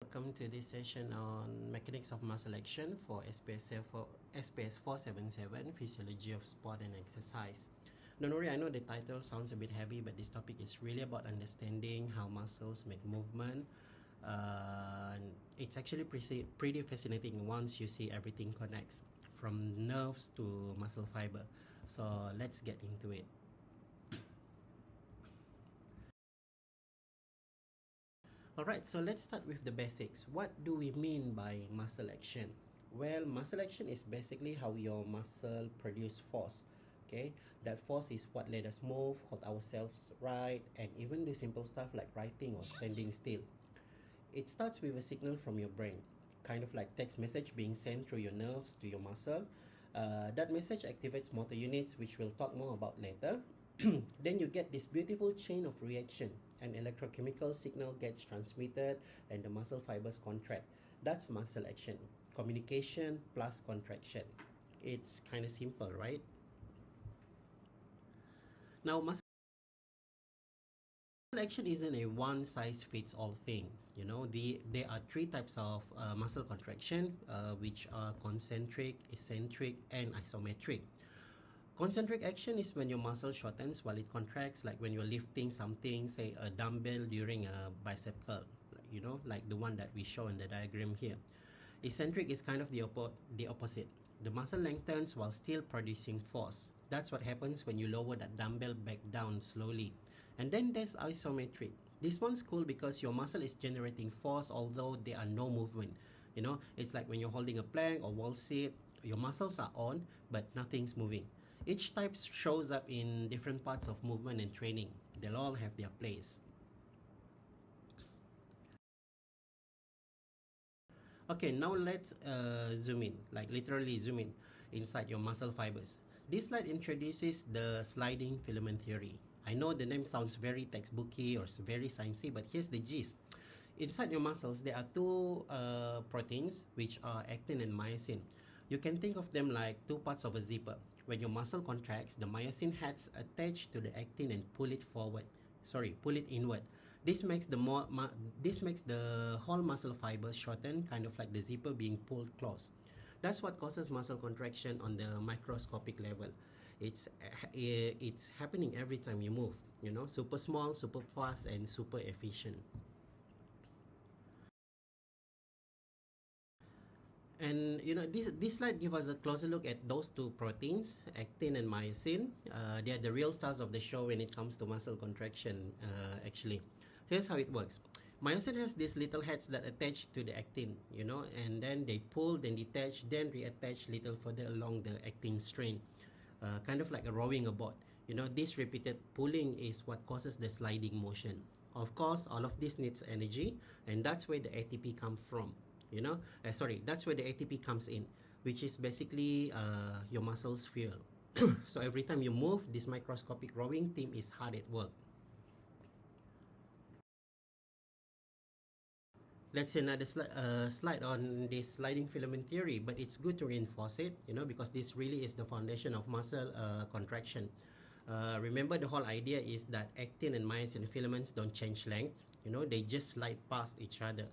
Welcome to this session on Mechanics of Muscle Action for SPS 477, Physiology of Sport and Exercise. Don't worry, I know the title sounds a bit heavy, but this topic is really about understanding how muscles make movement. It's actually pretty fascinating once you see everything connects, from nerves to muscle fiber. So let's get into it. Alright, so let's start with the basics. What do we mean by muscle action? Well, muscle action is basically how your muscle produce force. Okay, that force is what let us move, hold ourselves right, and even do simple stuff like writing or standing still. It starts with a signal from your brain, kind of like text message being sent through your nerves to your muscle. That message activates motor units, which we'll talk more about later. Then you get this beautiful chain of reaction. An electrochemical signal gets transmitted and the muscle fibers contract. That's muscle action. Communication plus contraction. It's kind of simple, right? Now, muscle action isn't a one-size-fits-all thing. You know, there are three types of muscle contraction, which are concentric, eccentric, and isometric. Concentric action is when your muscle shortens while it contracts, like when you're lifting something, say a dumbbell during a bicep curl, you know, like the one that we show in the diagram here. Eccentric is kind of the opposite. The muscle lengthens while still producing force. That's what happens when you lower that dumbbell back down slowly. And then there's isometric. This one's cool because your muscle is generating force although there are no movement. You know, it's like when you're holding a plank or wall sit, your muscles are on, but nothing's moving. Each type shows up in different parts of movement and training. They'll all have their place. Okay, now let's zoom in, like literally zoom in inside your muscle fibers. This slide introduces the sliding filament theory. I know the name sounds very textbooky or very sciencey, but here's the gist. Inside your muscles, there are two proteins, which are actin and myosin. You can think of them like two parts of a zipper. When your muscle contracts, the myosin heads attach to the actin and pull it inward. This makes the whole muscle fiber shorten, kind of like the zipper being pulled close. That's what causes muscle contraction on the microscopic level. It's happening every time you move. You know, super small, super fast, and super efficient. And you know, this slide gives us a closer look at those two proteins, actin and myosin. They are the real stars of the show when it comes to muscle contraction, actually. Here's how it works. Myosin has these little heads that attach to the actin, you know, and then they pull, then detach, then reattach little further along the actin strain. Kind of like rowing a boat. You know, this repeated pulling is what causes the sliding motion. Of course, all of this needs energy, and that's where the ATP comes from. You know, that's where the ATP comes in, which is basically your muscles fuel. So every time you move, this microscopic rowing team is hard at work. Let's see another slide on this sliding filament theory, but it's good to reinforce it, you know, because this really is the foundation of muscle contraction. Remember, the whole idea is that actin and myosin filaments don't change length, you know, they just slide past each other.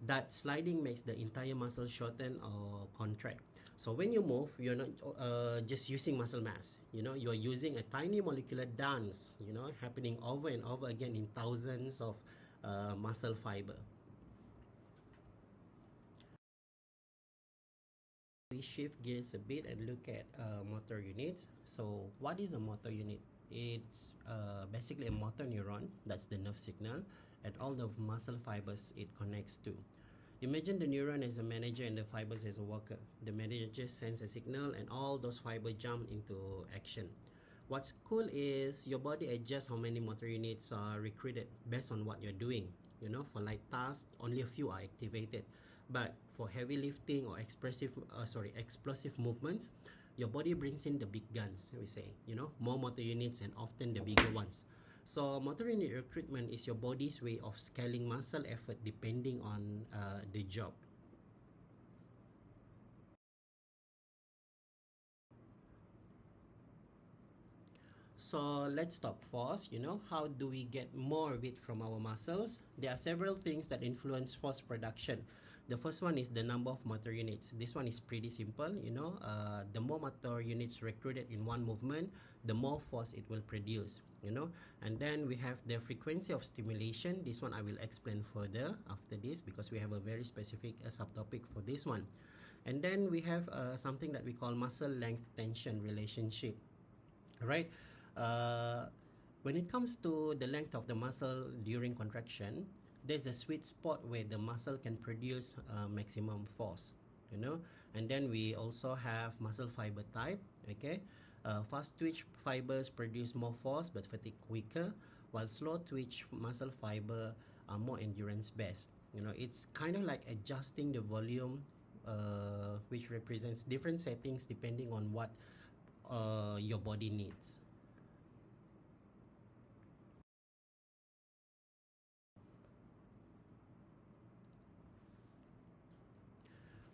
That sliding makes the entire muscle shorten or contract. So when you move, you're not just using muscle mass, you know, you're using a tiny molecular dance, you know, happening over and over again in thousands of muscle fiber. We shift gears a bit and look at motor units. So what is a motor unit? It's basically a motor neuron, that's the nerve signal, and all the muscle fibers it connects to. Imagine the neuron as a manager and the fibers as a worker. The manager sends a signal and all those fibers jump into action. What's cool is your body adjusts how many motor units are recruited based on what you're doing. You know, for light tasks, only a few are activated. But for heavy lifting or explosive movements, your body brings in the big guns, we say, you know, more motor units and often the bigger ones. So motor unit recruitment is your body's way of scaling muscle effort depending on the job. So let's talk force. How do we get more weight from our muscles? There are several things that influence force production. The first one is the number of motor units. This one is pretty simple. The more motor units recruited in one movement, the more force it will produce. And then we have the frequency of stimulation. This one I will explain further after this, because we have a very specific subtopic for this one. And then we have something that we call muscle length tension relationship. Right? When it comes to the length of the muscle during contraction, there's a sweet spot where the muscle can produce maximum force. And then we also have muscle fiber type. Okay, fast twitch fibers produce more force but fatigue quicker, while slow twitch muscle fiber are more endurance best. It's kind of like adjusting the volume, which represents different settings depending on what your body needs.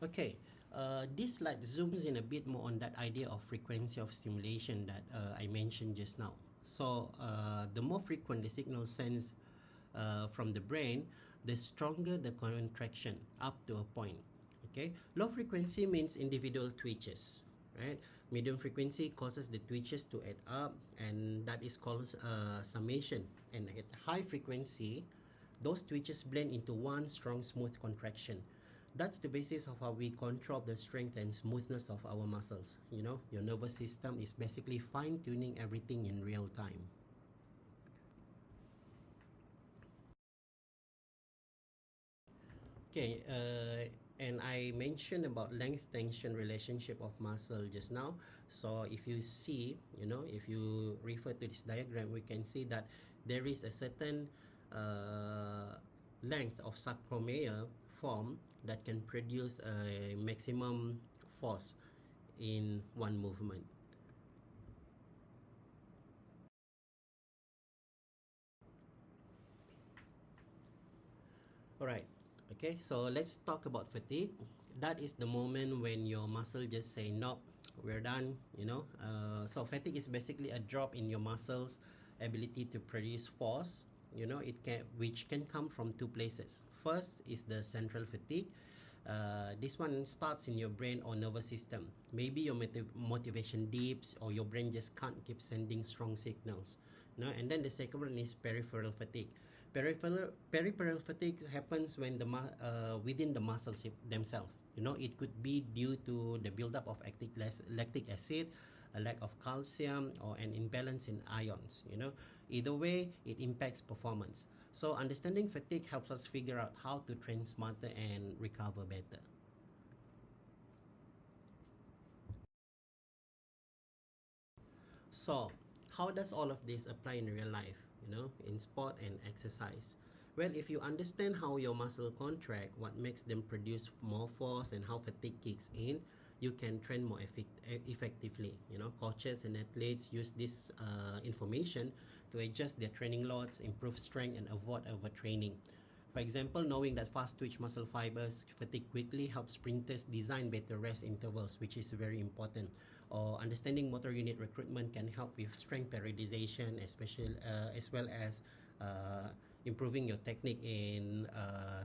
Okay, this slide zooms in a bit more on that idea of frequency of stimulation that I mentioned just now. So the more frequent the signal sends from the brain, the stronger the contraction up to a point. Okay, low frequency means individual twitches, right? Medium frequency causes the twitches to add up, and that is called summation. And at high frequency, those twitches blend into one strong smooth contraction. That's the basis of how we control the strength and smoothness of our muscles. Your nervous system is basically fine-tuning everything in real time. Okay, and I mentioned about length tension relationship of muscle just now. So if you see, if you refer to this diagram, we can see that there is a certain length of sarcomere form that can produce a maximum force in one movement. Alright, okay, so let's talk about fatigue. That is the moment when your muscle just say, nope, we're done. So fatigue is basically a drop in your muscles ability to produce force, which can come from two places. First is the central fatigue. This one starts in your brain or nervous system. Maybe your motivation dips, or your brain just can't keep sending strong signals. And then the second one is peripheral fatigue. Peripheral fatigue happens when within the muscles themselves. It could be due to the buildup of lactic acid, a lack of calcium, or an imbalance in ions. Either way, it impacts performance. So understanding fatigue helps us figure out how to train smarter and recover better. So how does all of this apply in real life, in sport and exercise? Well, if you understand how your muscle contract, what makes them produce more force, and how fatigue kicks in, you can train more effectively. Coaches and athletes use this information to adjust their training loads, improve strength, and avoid overtraining. For example, knowing that fast twitch muscle fibers fatigue quickly helps sprinters design better rest intervals, which is very important. Or understanding motor unit recruitment can help with strength periodization, especially as well as improving your technique in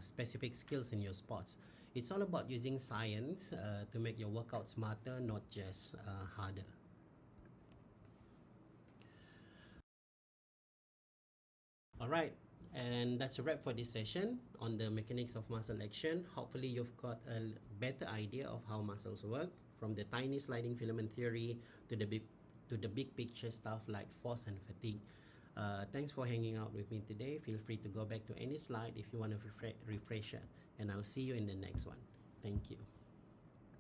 specific skills in your sports. It's all about using science to make your workout smarter, not just harder. Alright, and that's a wrap for this session on the mechanics of muscle action. Hopefully you've got a better idea of how muscles work, from the tiny sliding filament theory to the big picture stuff like force and fatigue. Thanks for hanging out with me today. Feel free to go back to any slide if you want a refresher, and I'll see you in the next one. Thank you.